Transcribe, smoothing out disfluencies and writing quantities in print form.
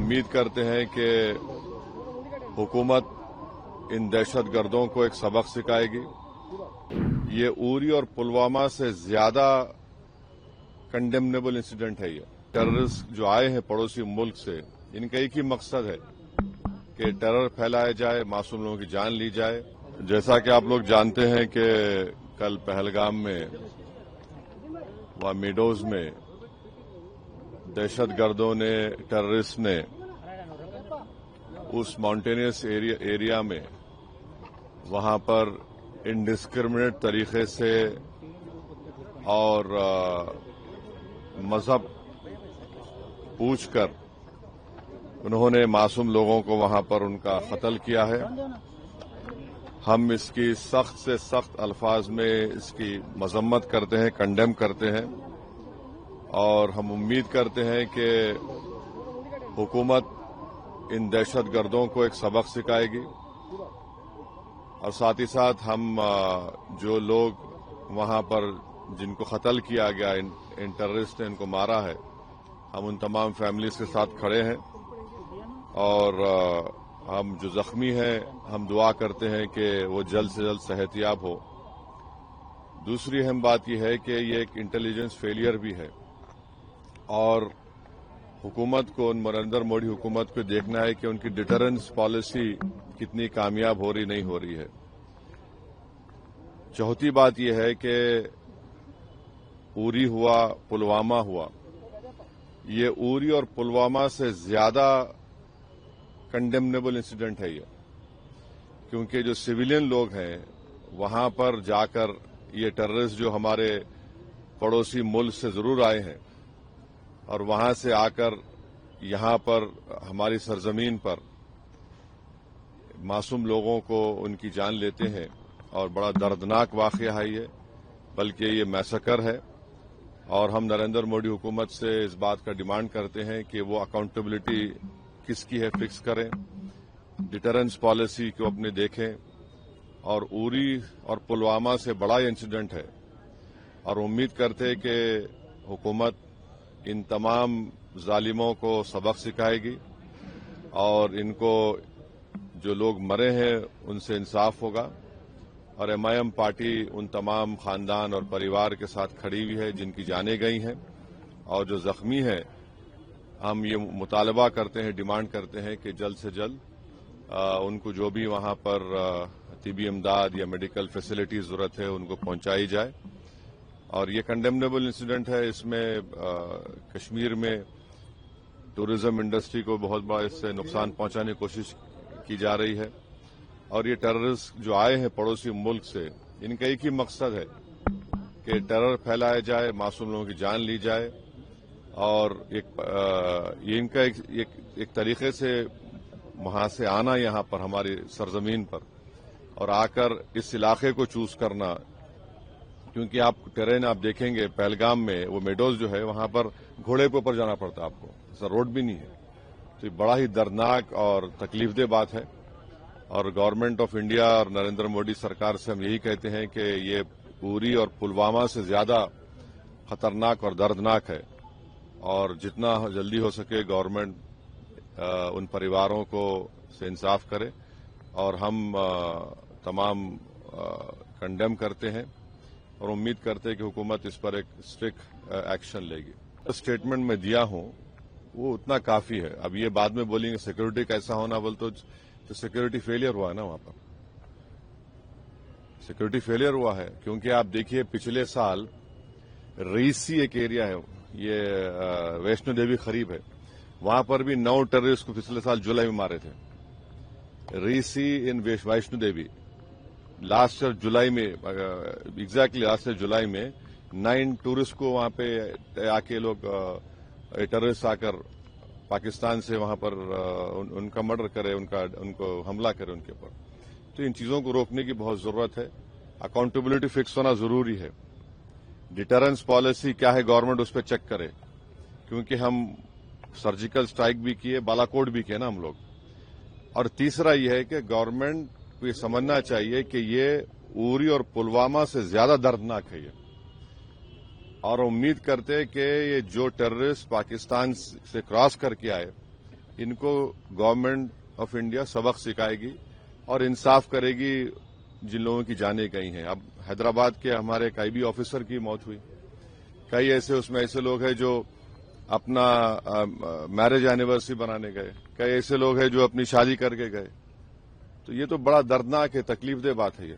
उम्मीद करते हैं कि हुकूमत इन दहशत गर्दों को एक सबक सिखाएगी। ये उरी और पुलवामा से ज्यादा कंडेमनेबल इंसिडेंट है। ये टेररिस्ट जो आए हैं पड़ोसी मुल्क से, इनका एक ही मकसद है कि टेरर फैलाया जाए, मासूम लोगों की जान ली जाए। जैसा कि आप लोग जानते हैं कि कल पहलगाम में वहां मीडोज में दहशत गर्दों ने, टेररिस्ट ने उस माउंटेनियस एरिया में वहां पर इंडिस्क्रिमिनेट तरीके से और मजहब पूछकर उन्होंने मासूम लोगों को वहां पर उनका कत्ल किया है। हम इसकी सख्त से सख्त अल्फाज में इसकी मजम्मत करते हैं, कंडेम करते हैं और हम उम्मीद करते हैं कि हुकूमत इन दहशत गर्दों को एक सबक सिखाएगी और साथ ही साथ हम जो लोग वहां पर जिनको कत्ल किया गया, इन टेररिस्ट ने इनको मारा है, हम उन तमाम फैमिलीज के साथ खड़े हैं और हम जो जख्मी हैं हम दुआ करते हैं कि वो जल्द से जल्द सेहतियाब हो। दूसरी अहम बात यह है कि ये एक इंटेलिजेंस फेलियर भी है और हुकूमत को, नरेंद्र मोदी हुकूमत को देखना है कि उनकी डिटरेंस पॉलिसी कितनी कामयाब हो रही नहीं हो रही है। चौथी बात यह है कि उरी हुआ, पुलवामा हुआ, ये उरी और पुलवामा से ज्यादा कंडेमनेबल इंसिडेंट है ये, क्योंकि जो सिविलियन लोग हैं वहां पर जाकर ये टेररिस्ट जो हमारे पड़ोसी मुल्क से जरूर आए हैं और वहां से आकर यहां पर हमारी सरजमीन पर मासूम लोगों को उनकी जान लेते हैं और बड़ा दर्दनाक वाकया है ये, बल्कि ये मैसेकर है और हम नरेंद्र मोदी हुकूमत से इस बात का डिमांड करते हैं कि वो अकाउंटेबिलिटी किसकी है फिक्स करें, डिटरेंस पॉलिसी को अपने देखें और उरी और पुलवामा से बड़ा इंसिडेंट है और उम्मीद करते हैं कि हुकूमत इन तमाम जालिमों को सबक सिखाएगी और इनको जो लोग मरे हैं उनसे इंसाफ होगा और एमआईएम पार्टी उन तमाम खानदान और परिवार के साथ खड़ी हुई है जिनकी जानें गई हैं और जो जख्मी हैं। हम ये मुतालबा करते हैं, डिमांड करते हैं कि जल्द से जल्द उनको जो भी वहां पर तिबी इमदाद या मेडिकल फैसिलिटी जरूरत है उनको पहुंचाई जाए। और ये कंडेमनेबल इंसिडेंट है। इसमें कश्मीर में टूरिज्म इंडस्ट्री को बहुत बड़ा इससे नुकसान पहुंचाने की कोशिश की जा रही है और ये टेररिस्ट जो आए हैं पड़ोसी मुल्क से, इनका एक ही मकसद है कि टेरर फैलाया जाए, मासूम लोगों की जान ली जाए और ये इनका एक तरीके से वहां से आना यहां पर हमारी सरजमीन पर और आकर इस इलाके को चूज करना, क्योंकि आप टेरेन आप देखेंगे पहलगाम में वो मेडोज जो है वहां पर घोड़े के ऊपर जाना पड़ता है आपको, ऐसा रोड भी नहीं है। तो ये बड़ा ही दर्दनाक और तकलीफदेह बात है और गवर्नमेंट ऑफ इंडिया और नरेंद्र मोदी सरकार से हम यही कहते हैं कि ये उरी और पुलवामा से ज्यादा खतरनाक और दर्दनाक है और जितना जल्दी हो सके गवर्नमेंट उन परिवारों को से इंसाफ करे और हम तमाम कंडेम करते हैं और उम्मीद करते हैं कि हुकूमत इस पर एक स्ट्रिक्ट एक्शन लेगी। स्टेटमेंट में दिया हूं वो उतना काफी है। अब ये बाद में बोलेंगे सिक्योरिटी कैसा होना, बोल तो सिक्योरिटी फेलियर हुआ है ना, वहां पर सिक्योरिटी फेलियर हुआ है क्योंकि आप देखिए पिछले साल रीसी एक एरिया है, ये वैष्णो देवी करीब है, वहां पर भी 9 टेररिस्ट को पिछले साल जुलाई में मारे थे। रीसी इन वैष्णो देवी लास्ट ईयर जुलाई में, एग्जैक्टली लास्ट ईयर जुलाई में 9 टूरिस्ट को वहां पे आके लोग टेररिस्ट आकर पाकिस्तान से वहां पर उनका मर्डर करे, उनको हमला करे उनके ऊपर। तो इन चीजों को रोकने की बहुत जरूरत है। अकाउंटेबिलिटी फिक्स होना जरूरी है। डिटरेंस पॉलिसी क्या है गवर्नमेंट उस पर चेक करे, क्योंकि हम सर्जिकल स्ट्राइक भी किए, बालाकोट भी किए ना हम लोग। और तीसरा यह है कि गवर्नमेंट को ये समझना चाहिए कि ये उरी और पुलवामा से ज्यादा दर्दनाक है ये, और उम्मीद करते हैं कि ये जो टेररिस्ट पाकिस्तान से क्रॉस करके आए ان کو گورنمنٹ آف انڈیا سبق سکھائے گی اور انصاف کرے گی جن لوگوں کی جانیں گئی ہیں. اب حیدرآباد کے ہمارے ایک IB آفیسر کی موت ہوئی. کئی اس میں ایسے لوگ ہیں جو اپنا میرج اینیورسری بنانے گئے. کئی ایسے لوگ ہیں جو اپنی شادی کر کے گئے. تو یہ تو بڑا دردناک ہے, تکلیف دہ بات ہے یہ.